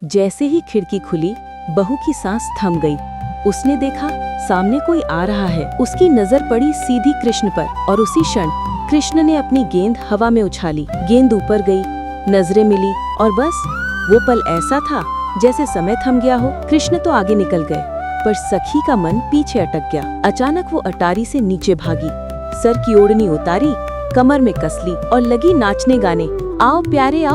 जैसे ही खिड़की खुली, बहू की सांस थम गई। उसने देखा सामने कोई आ रहा है। उसकी नजर पड़ी सीधी कृष्ण पर और उसी क्षण कृष्ण ने अपनी गेंद हवा में उछाली। गेंद ऊपर गई, नजरें मिली और बस वो पल ऐसा था जैसे समय थम गया हो। कृष्ण तो आगे निकल गए, पर सखी का मन पीछे अटक गया। अचानक वो अटारी से नीचे भागी, सर की ओढ़नी उतारी, कमर में कस ली और लगी नाचने गाने। आओ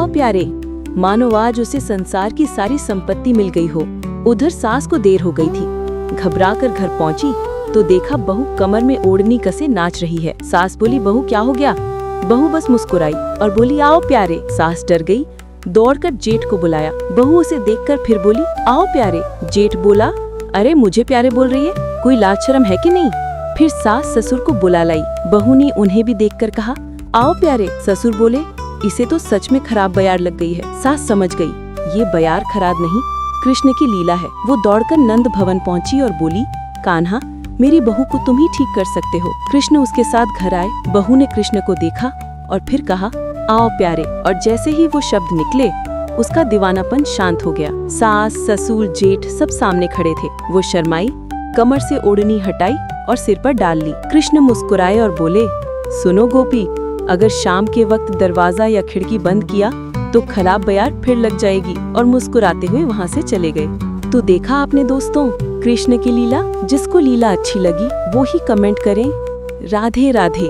प्यारे, मानो आज उसे संसार की सारी संपत्ति मिल गई हो। उधर सास को देर हो गई थी। घबराकर घर पहुंची तो देखा बहू कमर में ओढ़नी कसे नाच रही है। सास बोली, बहू क्या हो गया? बहू बस मुस्कुराई और बोली, आओ प्यारे। सास डर गई, दौड़कर जेठ को बुलाया। बहू उसे देखकर फिर बोली, आओ प्यारे। जेठ बोला, अरे मुझे प्यारे बोल रही है, कोई लाज शर्म है कि नहीं? फिर सास ससुर को बुला लाई। बहू ने उन्हें भी देखकर कहा, आओ प्यारे। ससुर बोले, इसे तो सच में खराब बयार लग गई है। सास समझ गई, ये बयार खराब नहीं, कृष्ण की लीला है। वो दौड़कर नंद भवन पहुंची और बोली, कान्हा, मेरी बहू को तुम ही ठीक कर सकते हो। कृष्ण उसके साथ घर आए। बहू ने कृष्ण को देखा और फिर कहा, आओ प्यारे। और जैसे ही वो शब्द निकले, उसका दीवानापन शांत हो गया। सास, ससुर, जेठ सब सामने खड़े थे। वो शर्माई, कमर से ओढ़नी हटाई और सिर पर डाल ली। कृष्ण मुस्कुराए और बोले, सुनो गोपी, अगर शाम के वक्त दरवाजा या खिड़की बंद किया तो खराब बयार फिर लग जाएगी। और मुस्कुराते हुए वहाँ से चले गए। तो देखा आपने दोस्तों कृष्ण की लीला। जिसको लीला अच्छी लगी वो ही कमेंट करें। राधे राधे।